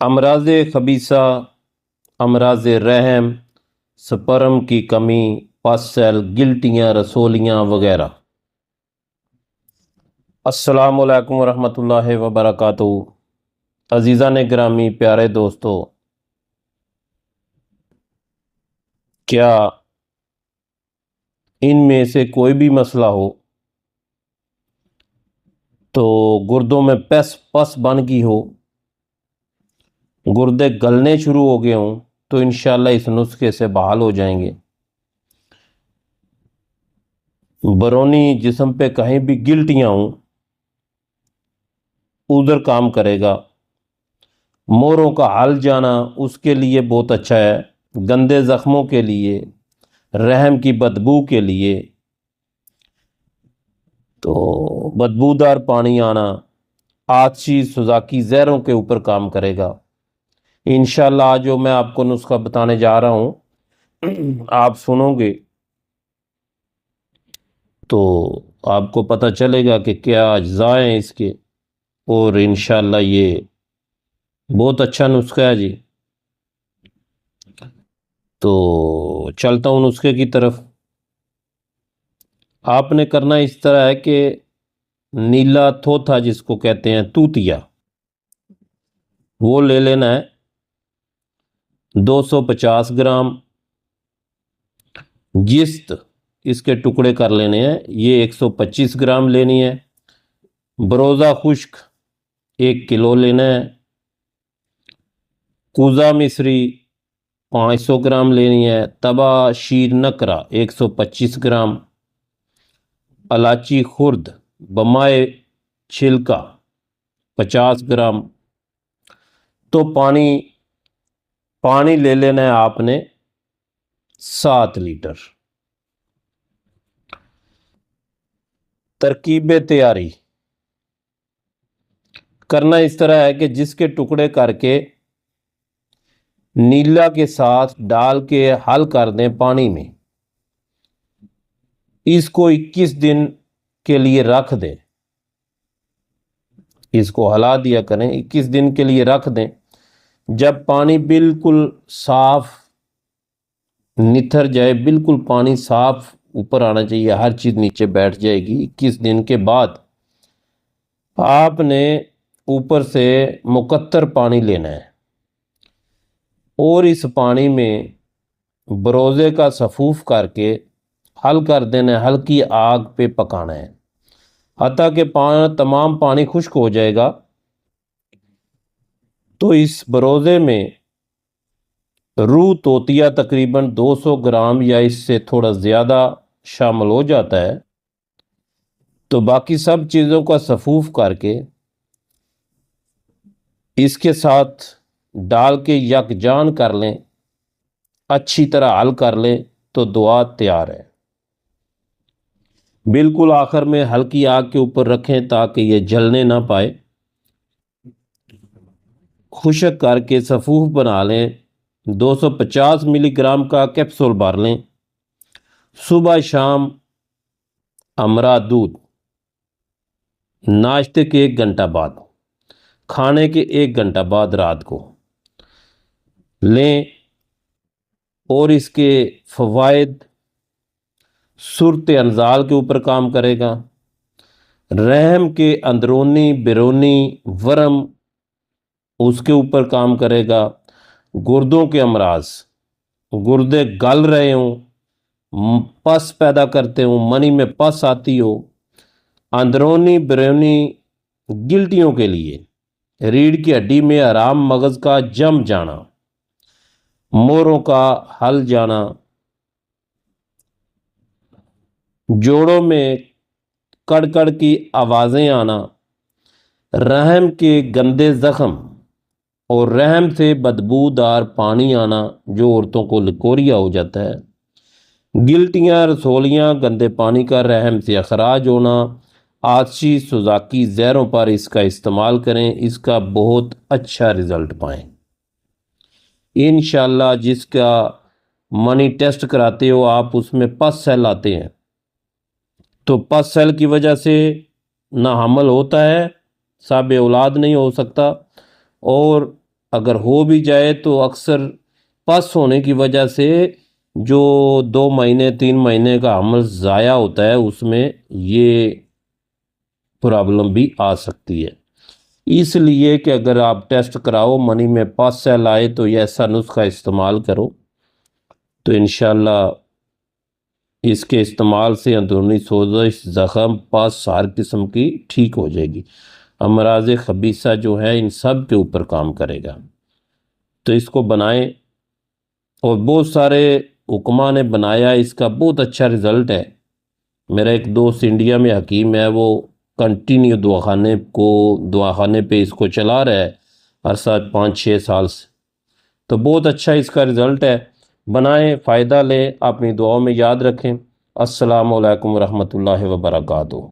امراض خبیثہ، امراض رحم، سپرم کی کمی، پس سیل، گلٹیاں، رسولیاں وغیرہ۔ السلام علیکم ورحمۃ اللہ وبرکاتہ۔ عزیزان گرامی، پیارے دوستو، کیا ان میں سے کوئی بھی مسئلہ ہو تو گردوں میں پس بن گئی ہو، گردے گلنے شروع ہو گئے ہوں، تو انشاءاللہ اس نسخے سے بحال ہو جائیں گے۔ برونی جسم پہ کہیں بھی گلٹیاں ہوں، ادھر کام کرے گا۔ موروں کا حل جانا اس کے لیے بہت اچھا ہے، گندے زخموں کے لیے، رحم کی بدبو کے لیے، تو بدبودار پانی آنا، آتشی سوزاکی زہروں کے اوپر کام کرے گا۔ انشاءاللہ آج جو میں آپ کو نسخہ بتانے جا رہا ہوں، آپ سنو گے تو آپ کو پتہ چلے گا کہ کیا اجزاء ہیں اس کے، اور انشاءاللہ یہ بہت اچھا نسخہ ہے جی۔ تو چلتا ہوں نسخے کی طرف۔ آپ نے کرنا اس طرح ہے کہ نیلا تھوتھا جس کو کہتے ہیں توتیا، وہ لے لینا ہے 250 گرام۔ جست اس کے ٹکڑے کر لینے ہیں، یہ 125 گرام لینی ہے۔ بروزہ خشک 1 کلو لینا ہے۔ کوزہ مصری 500 گرام لینی ہے۔ تبا شیر نکرہ 125 گرام۔ الائچی خرد بمائے چھلکا 50 گرام۔ تو پانی لے لینا ہے آپ نے 7 لیٹر۔ ترکیب تیاری کرنا اس طرح ہے کہ جس کے ٹکڑے کر کے نیلا کے ساتھ ڈال کے حل کر دیں پانی میں، اس کو 21 دن کے لیے رکھ دیں، اس کو ہلا دیا کریں، 21 دن کے لیے رکھ دیں۔ جب پانی بالکل صاف نتھر جائے، بالکل پانی صاف اوپر آنا چاہیے، ہر چیز نیچے بیٹھ جائے گی، 21 دن کے بعد آپ نے اوپر سے مقطر پانی لینا ہے، اور اس پانی میں بروزے کا سفوف کر کے حل کر دینا ہے، ہلکی آگ پہ پکانا ہے حتیٰ کہ تمام پانی خشک ہو جائے گا۔ تو اس بروزے میں روح توتیا تقریباً 200 گرام یا اس سے تھوڑا زیادہ شامل ہو جاتا ہے۔ تو باقی سب چیزوں کا سفوف کر کے اس کے ساتھ ڈال کے یکجان کر لیں، اچھی طرح حل کر لیں، تو دعا تیار ہے۔ بالکل آخر میں ہلکی آگ کے اوپر رکھیں تاکہ یہ جلنے نہ پائے۔ خشک کر کے سفوف بنا لیں، 250 ملی گرام کا کیپسول بھر لیں۔ صبح شام امرا دودھ، ناشتے کے 1 گھنٹہ بعد، کھانے کے 1 گھنٹہ بعد رات کو لیں، اور اس کے فوائد صورت انزال کے اوپر کام کرے گا، رحم کے اندرونی بیرونی ورم اس کے اوپر کام کرے گا، گردوں کے امراض، گردے گل رہے ہوں، پس پیدا کرتے ہوں، منی میں پس آتی ہو، اندرونی بیرونی گلٹیوں کے لیے، ریڑھ کی ہڈی میں آرام، مغز کا جم جانا، موروں کا ہل جانا، جوڑوں میں کڑ کی آوازیں آنا، رحم کے گندے زخم اور رحم سے بدبودار پانی آنا جو عورتوں کو لکوریا ہو جاتا ہے، گلٹیاں، رسولیاں، گندے پانی کا رحم سے اخراج ہونا، آتشی سوزاکی زہروں پر اس کا استعمال کریں، اس کا بہت اچھا رزلٹ پائیں انشاءاللہ۔ جس کا منی ٹیسٹ کراتے ہو آپ، اس میں پس سیل آتے ہیں، تو پس سیل کی وجہ سے نہ حمل ہوتا ہے، صاحب اولاد نہیں ہو سکتا، اور اگر ہو بھی جائے تو اکثر پس ہونے کی وجہ سے جو 2 مہینے 3 مہینے کا حمل ضائع ہوتا ہے اس میں یہ پرابلم بھی آ سکتی ہے۔ اس لیے کہ اگر آپ ٹیسٹ کراؤ منی میں پس سیل آئے تو یہ ایسا نسخہ استعمال کرو تو انشاءاللہ اس کے استعمال سے اندرونی سوزش، زخم، پس ہر قسم کی ٹھیک ہو جائے گی۔ امراض خبیثہ جو ہے ان سب کے اوپر کام کرے گا۔ تو اس کو بنائیں، اور بہت سارے حکماء نے بنایا، اس کا بہت اچھا رزلٹ ہے۔ میرا ایک دوست انڈیا میں حکیم ہے، وہ کنٹینیو دواخانے پہ اس کو چلا رہا ہے عرصہ 5-6 سال سے، تو بہت اچھا اس کا رزلٹ ہے۔ بنائیں، فائدہ لیں، اپنی دعاؤں میں یاد رکھیں۔ السلام علیکم ورحمۃ اللہ وبرکاتہ۔